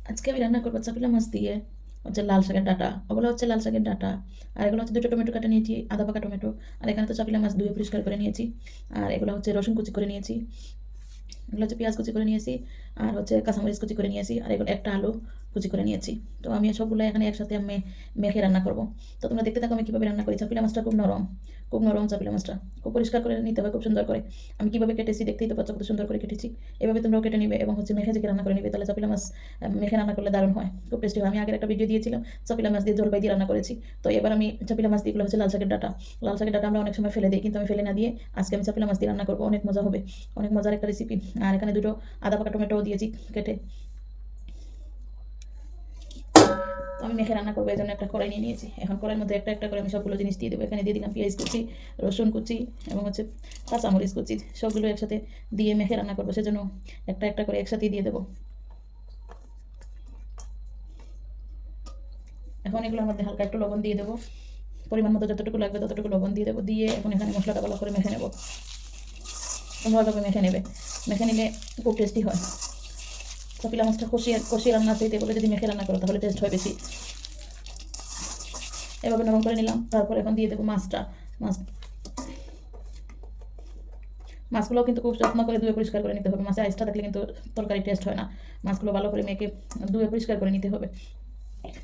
আজকে আমি রান্না করবো চাপিলা মাছ দিয়ে হচ্ছে লাল শাকের ডাঁটা। ওগুলো হচ্ছে লাল শাকের ডাঁটা। আর এগুলো হচ্ছে দুটো টমেটো কাটা নিয়েছি, আদা পাকা টমেটো। আর এখানে তো চাপিলা মাছ ধুয়ে পরিষ্কার করে নিয়েছি। আর এগুলো হচ্ছে রসুন কুচি করে নিয়েছি। এগুলো হচ্ছে পেঁয়াজ কুচি করে নিয়েছি। আর হচ্ছে কাঁচামরিচ কুচি করে নিয়েছি। আর এগুলো একটা আলু কুচি করে নিয়েছি। তো আমি সবগুলো এখানে একসাথে আমি মেখে রান্না করবো। তো তোমরা দেখতে থাকো আমি কীভাবে রান্না করি। চাপিলা মাছটা খুব নরম চাপিলা মাছটা। খুব পরিষ্কার করে নিতে হবে খুব সুন্দর করে। আমি কীভাবে কেটেছি দেখতেই তো পাচ্ছ কত সুন্দর করে কেটেছি। এভাবে তোমরাও কেটে নিবে এবং হচ্ছে মেখে রান্না করে নিবে, তাহলে চাপিলা মাছ মেখে রান্না করলে দারুণ হয়, খুব টেস্টি হয়। আমি আগের একটা ভিডিও দিয়েছিলাম চাপিলা মাছ দিয়ে জলপাই দিয়ে রান্না করেছি। তো এবার আমি চাপিলা মাছ দিয়ে, এগুলো হচ্ছে লাল শাকের ডাঁটা। লাল শাকের ডাঁটা আমরা অনেক সময় ফেলে দিই, কিন্তু আমি ফেলে না দিয়ে আজকে আমি চাপিলা মাছ দিয়ে রান্না করবো। অনেক মজা হবে, অনেক মজার একটা রেসিপি। আর এখানে দুটো আদা পাকা টমেটো দিয়েছি কেটে। তো আমি মেখে রান্না করবো, এই জন্য একটা কড়াই নিয়ে নিয়েছি। এখন কড়াইয়ের মধ্যে একটা একটা করে আমি সবগুলো জিনিস দিয়ে দেবো। এখানে দিয়ে দিলাম পেঁয়াজ কুচি, রসুন কুচি এবং হচ্ছে কাঁচামরিচ কুচি। সবগুলো একসাথে দিয়ে মেখে রান্না করবো, সেজন্য একটা একটা করে একসাথেই দিয়ে দেবো। এখন এগুলোর মধ্যে হালকা একটু লবণ দিয়ে দেবো, পরিমাণ মতো যতটুকু লাগবে ততটুকু লবণ দিয়ে দেবো। দিয়ে এখন এখানে মশলাটা ভালো করে মেখে নেবো। ভালোভাবে মেখে নেবে, মেখে নিলে খুব টেস্টি হয়। চাপিলা মাছটা কষিয়ে কষিয়ে রান্না চাইতে বলে যদি মেখে রান্না করো তাহলে টেস্ট হয় বেশি। এভাবে নরম করে নিলাম। তারপর এখন দিয়ে দেবো মাছটা। মাছ মাছগুলো কিন্তু খুব যত্ন করে ধুয়ে পরিষ্কার করে নিতে হবে। মাছে আইসটা থাকলে কিন্তু তরকারি টেস্ট হয় না। মাছগুলো ভালো করে মেখে ধুয়ে পরিষ্কার করে নিতে হবে।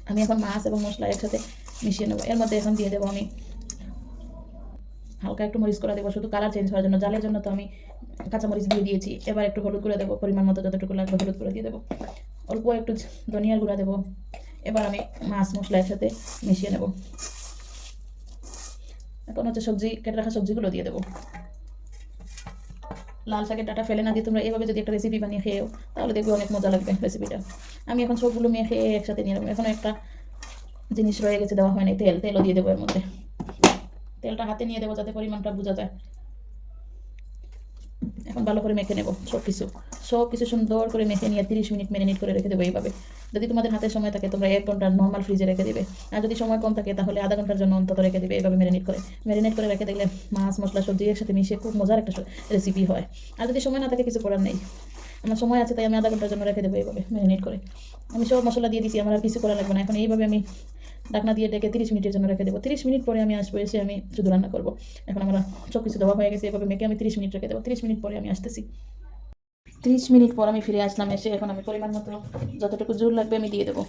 আমি এখন মাছ এবং মশলা একসাথে মিশিয়ে নেবো। এর মধ্যে এখন দিয়ে দেবো আমি হালকা একটু মরিচ করে দেবো, শুধু কালার চেঞ্জ হওয়ার জন্য। জালের জন্য তো আমি কাঁচামরিচ দিয়ে দিয়েছি। এবার একটু হলুদ গুঁড়া দেবো, পরিমাণ মতো যতটুকু লাগবে হলুদ গুঁড়া দিয়ে দেবো। অল্প একটু ধনিয়ার গুঁড়া দেবো। এবার আমি মাছ মশলা একসাথে মিশিয়ে নেব। এখন হচ্ছে সবজি কেটে রাখা সবজিগুলো দিয়ে দেবো। লাল শাকের ডাঁটা ফেলে না দিয়ে তোমরা এভাবে যদি একটা রেসিপি বানিয়ে খেয়েও তাহলে দেখবে অনেক মজা লাগবে রেসিপিটা। আমি এখন সবগুলো মেখে একসাথে নিয়ে নেবো। এখন একটা জিনিস রয়ে গেছে দেওয়া হয়নি, তেলও দিয়ে দেবো এর মধ্যে। তেলটা হাতে নিয়ে দেবো যাতে পরিমাণটা বোঝা যায়। এখন ভালো করে মেখে নেব সব কিছু সুন্দর করে মেখে নিয়ে 30 মিনিট ম্যারিনেট করে রেখে দেবো এইভাবে। যদি তোমাদের হাতে সময় থাকে তোমরা 1 ঘন্টা নর্মাল ফ্রিজে রেখে দেবে। আর যদি সময় কম থাকে তাহলে আধা ঘন্টার জন্য অন্তত রেখে দেবে। এইভাবে ম্যারিনেট করে রেখে দেখলে মাছ মশলা সবজি একসাথে মিশিয়ে খুব মজার একটা রেসিপি হয়। আর যদি সময় না থাকে কিছু করার নেই, আমার সময় আছে তাই আমি আধা ঘন্টার জন্য রেখে দেবো এইভাবে ম্যারিনেট করে। আমি সব মশলা দিয়ে দিচ্ছি, আমার আর কিছু করা লাগবে না। এখন এইভাবে আমি ঢাকনা দিয়ে ডেকে 30 মিনিটের জন্য রেখে দেবো। 30 মিনিট পরে আমি আসবো, এসে আমি শুধু রান্না করবো। এখন আমার সব কিছু দেওয়া হয়ে গেছে, এভাবে মেখে আমি 30 মিনিট রেখে দেবো। 30 মিনিট পরে আমি আসতেছি। 30 মিনিট পর আমি ফিরে আসলাম। এসে এখন আমি পরিমাণ মতো যতটুকু জোর লাগবে আমি দিয়ে দেবো।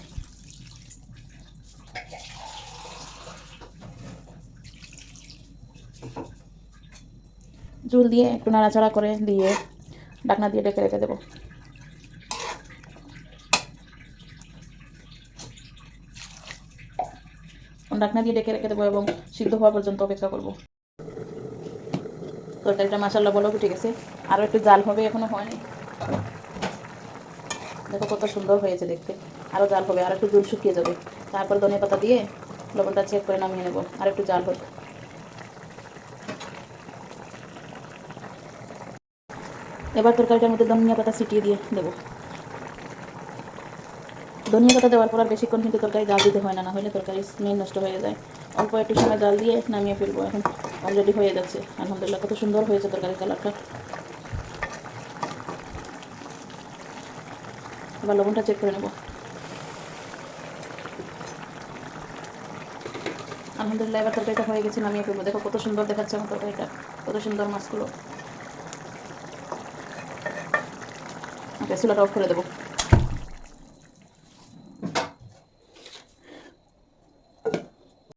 জল দিয়ে একটু নাড়াচাড়া করে দিয়ে ঢাকনা দিয়ে ডেকে রেখে দেবো। ঢাকনা দিয়ে ডেকে রেখে দেবো এবং সিদ্ধ হওয়া পর্যন্ত অপেক্ষা করবো। তরকারিটা মাশাআল্লাহ বলো ঠিক আছে, আরও একটু জাল হবে, এখনো হয়নি। দেখো কত সুন্দর হয়েছে দেখতে। আরও জাল হবে, আর একটু জল শুকিয়ে যাবে। তারপর ধনিয়া পাতা দিয়ে লবণটা চেক করে নামিয়ে নেবো। আর একটু জাল হোক। এবার তরকারিটার মধ্যে ধনিয়া পাতা ছিটিয়ে দিয়ে দেবো। ধনিয়া পাতা দেওয়ার পর আর বেশিক্ষণ কিন্তু তরকারি জাল দিতে হয় না, হলে তরকারি স্মেল নষ্ট হয়ে যায়। অল্প একটু সময় জাল দিয়ে নামিয়ে ফেলবো। এখন অলরেডি হয়ে যাচ্ছে। আলহামদুলিল্লাহ কত সুন্দর হয়েছে তরকারির কালারটা। এবার লবণটা চেক করে নেবো। আলহামদুলিল্লাহ এবার তরকারিটা হয়ে গেছে, নামিয়ে ফেলবো। দেখো কত সুন্দর দেখাচ্ছে আমার তরকারিটা, কত সুন্দর মাছগুলো। ওকে, চুলাটা অফ করে দেবো।